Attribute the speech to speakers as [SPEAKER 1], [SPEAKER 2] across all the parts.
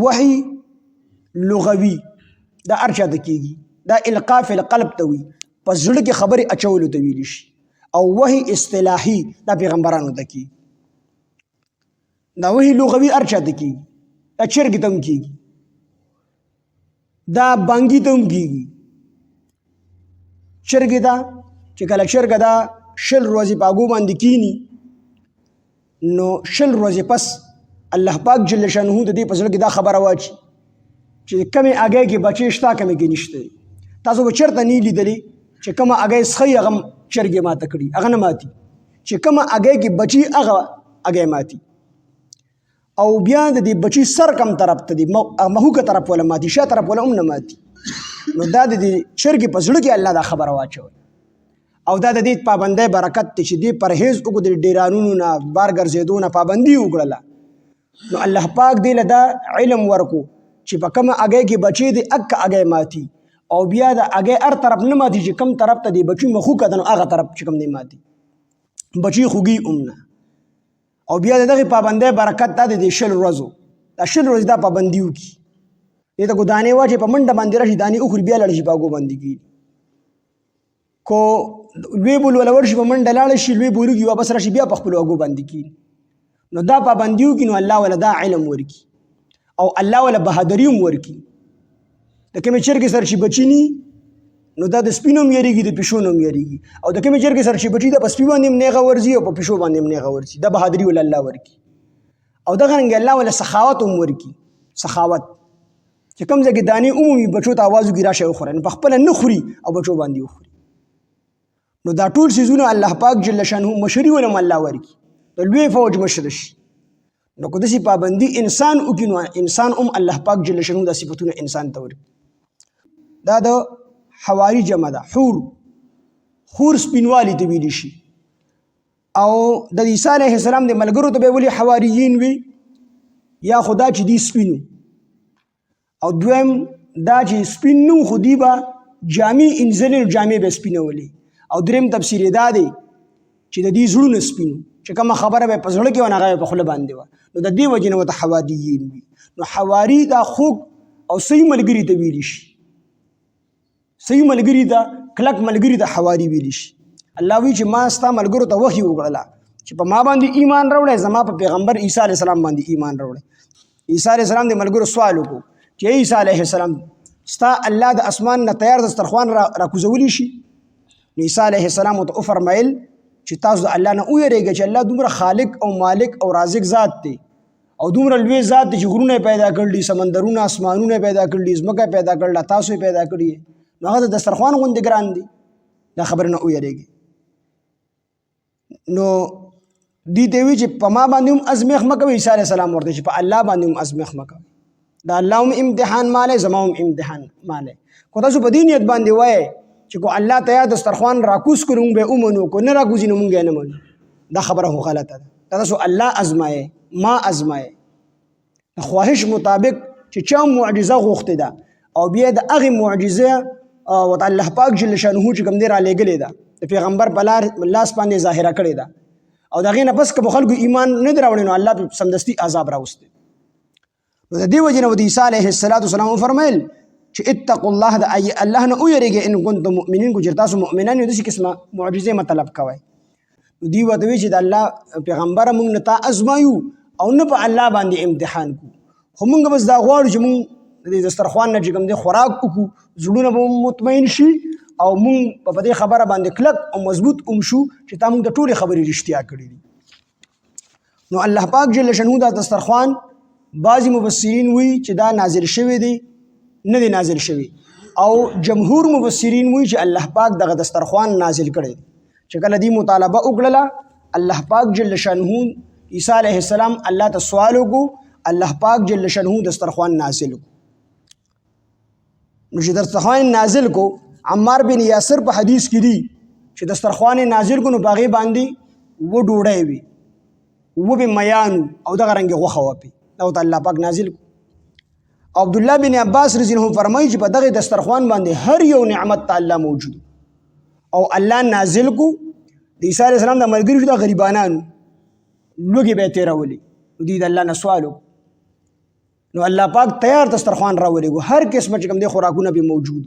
[SPEAKER 1] وحی لغوي دا ارچا د کیږي، دا القاء فی القلب ته وي، په زړه کې خبرې اچولو ته ویل شي. او وحی اصطلاحي دا پیغمبرانو ته کیږي. دا وحی لغوي ارچا ته کیږي، دا چرګ ته هم کیږي، دا بانګي ته هم کیږي. چرګ ته چې کله چرګ دا 20 ورځې په هغو باندې کینی، نو 20 ورځې پس الله پاک جل شانه د دې په زړه کې دا خبره واچي چې کمې هګۍ کې بچې شته، کمې کې نشته. تاسو به چېرته نه لیدلې چې کومه هګۍ څښئ هغه چرګې ماته کړي، هغه نه ماتي. چې کومه هګۍ کې بچي هغه هګۍ ماتي. او بیا د دې بچي سر کم طرف ته دی، مهوکه طرف ولا ماتي، شا طرف ولا هم نه ماتي. نو دا د دې چرګې په زړه کې الله دا خبره واچوي. او دا د دې پابندۍ برکت دی چې دې پرهیز وکړو، د ډیرانونو نه بار ګرځېدو نه پابندي وکړله. نو الله پاک دې له دا علم ورکو چې په کومه هګۍ کې بچی دی اکه هګۍ ماتي. او بیا د هګۍ هر طرف نه ماتي چې کوم طرف ته دی بچي مخوکه ده، نو هغه طرف چې کوم دی ماتي، بچي خوږي هم نه. او بیا د دغې پابندۍ برکت دا د دې 20 ورځو، دا 20 ورځې دا پابندي وکړي. دې ته کو دانې واچي په منډه باندې راشي، دانې وخوري، بیا لاړ شي په هغو باندې کېږي. کو لوی بول ولا ورشي په منډه لاړ شي، لوی بولږي واپس راشي، بیا په خپلو هغو باندې کېږي. نو دا پابندي وکړي، نو الله ولا دا علم ورکړي، او الله ولا بهادري هم ورکړي. د کومې چرګې سره چې بچي ني، نو دا د سپینو هم یریږي، د پیشو نه هم یریږي. او د کومې چرګې سره چې بچي دا په سپي باندې هم نیغه ورځي او په پیشو باندې هم نیغه ورځي. دا بهادري ولا الله ورکړي. او دغه رنګې الله ولا سخاوت هم ورکړي. سخاوت چې کوم ځای کې دانې عمومي بچو ته آواز وکړي راشئ وخورئ، نو په خپله نه خوري او بچو باندې وخوري. نو دا ټول څیزونه الله پاک جل شانه مشري ولهم الله ورکړي، د لوی فوج مشر شي. نو که داسې پابندي انسان وکړي، نو انسان هم الله پاک جل شانه دا صفتونه انسان ته ورکړي. دا د حواري جمع ده. خور سپینوالی ته ویلی شي. او د عیسی علیه السلام د ملګرو ته به ولې حواریین وي، یا خدا چې دی سپینو. او دویم دا چې سپین نو خو دی به جامې انځلې، نو جامې به سپینولې. او دریم تفسیر دا دی چې د دې زړونه سپینو، چې کومه خبره به په زړه کې وه، هغه په خوله باندې وه. نو د دې وجې نه ورته حواریین وي. نو حواري دا خوږ او صحیح ملګري ته ویلی شي. صحیح ملګري ته، کلک ملګري ته حواري ویلی شي. الله وی چې ما ستا ملګرو ته وحي وکړله چې په ما باندې ایمان راوړی، زما په پیغمبر عیسی علیه السلام باندې ایمان راوړی. عیسی علیه السلام د ملګرو سوال وکړو چې عیسی علیه السلام ستا الله د اسمان نه تیار دسترخوان راکوزولی شي؟ نو عیسی علیه السلام ورته وفرمیل چې تاسو د الله نه ویریږئ چې الله دومره خالق او مالک او رازق ذات دی، او دومره لوی ذات دی چې غرونه پیدا کړي، سمندرونه اسمانونه پیدا کړي، ځمکه پیدا کړله، تاسو یې پیدا کړي، نو هغه د دسترخوان غوندې ګران دی. دا خبره نه ویریږي. نو دې ته وی چې په ما باندې هم ازمیخ مه کوئ. عیسی علیه السلام ورته چې په الله باندې هم ازمیخ مه کوئ. دا الله هم امتحان مالی، زما هم امتحان مالی. کو تاسو په دې نیت باندې وایئ چې کو الله ته یا دسترخوان راکوز کړو موږ به ومنو، کو نه راکوزي نو موږ یې نه منو. دا خبره خو غلطه ده. تاسو الله ازمایئ، ما ازمایئ. د خواهش مطابق چې چا معجزه غوښتې ده، او بیا د هغې معجزه ورته الله پاک جل شانه چې کوم دی رالیږلې ده، د پیغمبر په لاس باندې ظاهره کړې ده، او د هغې نه پس که په خلکو ایمان نه دی راوړی، نو الله پې سمدستي عذاب راوستی. نو د دې وجې نه د عیسی علیه السلام وفرمیل چې اتقوا الله، د الله نه ویریږئ ان کنتم مؤمنین، کو چېرې تاسو مؤمنان یو داسې قسمه معجزې مه طلب کوئ. نو دوی ورته وایي چې د الله پیغمبره موږ نه تا ازمایو او نه په الله باندې امتحان کړو، خو موږ بس دا غواړو چې موږ د دسترخوان نه چې کوم دی خوراک وکړو، زړونه به مطمئن شي، او موږ په دې خبره باندې کلک او مضبوط هم شو چې تا موږ د ټولې خبرې رښتیا کړي دي. نو الله پاک جل شانه دا دسترخوان بعضې مفسرین وایي چې دا نازل شوی دی، نه دی نازل شوی. او جمهور مفسرین وایي چې الله پاک دغه دسترخوان نازل کړی دی. چې کله دې مطالبه وکړله، الله پاک جل شانه عیسی علیه السلام الله ته سوال وکړو، الله پاک جل شانه دسترخوان نازل وکړو. نو چې دسترخوان نازل کو، عمار بن یاسر په حدیث کې دی چې دسترخوان نازل کو، نو په هغې باندې و ډوډۍ وي، و به میانو، او دغه رنګې غوښه وه پې، دا ورته الله پاک نازل کو. او عبدالله بن عباس رضی الله عنه فرمایي چې په دغې دسترخوان باندې هر یو نعمت ته الله موجود، او الله نازل کو. د عیسی علیه السلام د ملګري شو، د غریبانانو لوږې به یې تېرولې، نو دوی د الله نه سوال وکړو نو الله پاک تیار دسترخوان راولېږو، هر قسمه چې کوم دی خوراکونه پې موجود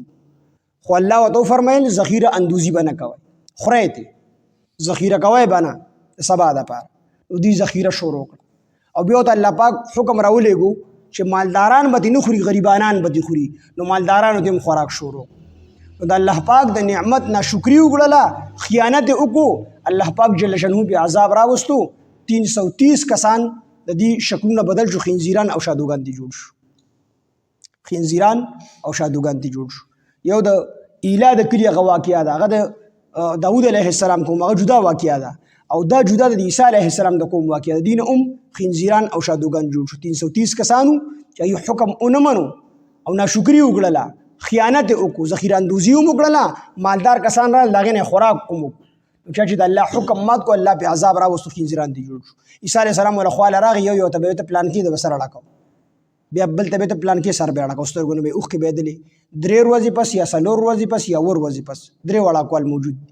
[SPEAKER 1] خو الله ورته وفرمیل ذخیره اندوزي به نه کوئ، خورئ ترې ذخیره کوئ به نه د سبا دپاره. نو دوی ذخیره شروع کړه او بیا ورته الله پاک حکم راولېږو چې مالداران به دې نه خوري، غریبانان به دې خوري. نو مالدارانو ته هم خوراک شروع. نو د الله پاک د نعمت ناشکري وکړله، خیانت یې وکړو، الله پاک جل شانه پې عذاب راوستو. 330 کسان د دې شکلونه بدل شو، خنزیران او شادوګان دې جوړ شو، خنزیران او شادوګان دې جوړ شو. یو د ایلا د کلي هغه واقعه ده، هغه د داود علیه السلام کوم هغه جدا واقعه ده، او دا جدا د عیسی علیه السلام د کوم واقعه ده. دین خنزیران او شادوګان جوړ شو. 330 کسانو چې یو حکم ونه منو او ناشکري وکړله، خیانت یې وکړو، ذخیره اندوزي هم وکړله، مالدار کسان راغلل د هغې نه خوراک هم وکړو. چا چې د الله حکم مات کو، الله پې عذاب راوستو، خنزیران دې جوړ شو. عیسی علیه السلام وله خواله راغی، یو ته به یې ته پلان کې د به سر اړکو، بیا بل ته به ته پلان کې سر به اړکو، سترګو نه به یې اوښکې بهېدلې. 3 ورځې پس یا 4 ورځې پس یا 4 ورځې پس 3 وړاکوال موجود دي.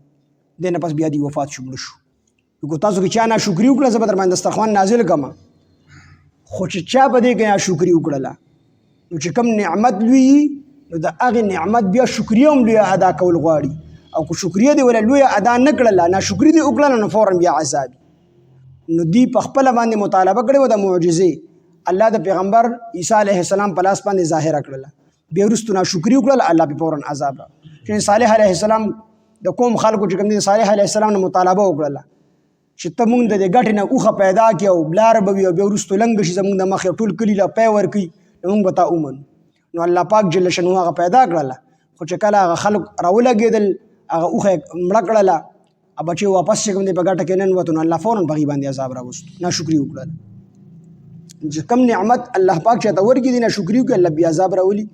[SPEAKER 1] دې نه پس بیا دې وفات شو، مړه شو. نو تاسو کې چا ناشکري وکړه زه به در باندې دسترخوان نازل کړم، خو چې چا په دې کې ناشکري وکړله نو چې کوم نعمت لوی نو د هغې نعمت بیا شکریه هم لویه ادا کول غواړي، او که شکریه دې ولا لویه ادا نه کړله، ناشکري دې وکړله نو فوراً بیا عذاب. نو دوی په خپله باندې مطالبه کړې وه د معجزې، الله د پیغمبر عیسی علیه السلام په لاس باندې ظاهره کړله، بیا وروستو ناشکري وکړله، الله پې فوراً عذاب را. چې صالح علیه السلام د کوم خلکو چې کوم دي صالح علیه السلام نه مطالبه وکړله چې ته مونږ د دې ګټې نه اوښه پیدا کړې او بلاره به وي او بیا وروستو لنګه شي زمونږ د مخې ټول کلي له پی ورکوي، نو مونږ به تا ومنو. نو الله پاک جل شانه هغه پیدا کړله، خو چې کله هغه خلک راولګېدل هغه اوښه یې مړه کړله، بچې واپس چې کوم دی په ګټه کې ننوتو، نو الله فوراً په هغې باندې عذاب راوستو، ناشکري وکړله. چې کوم نعمت الله پاک چاته ورکړي دي ناشکري وکړي، الله بیا عذاب راولي.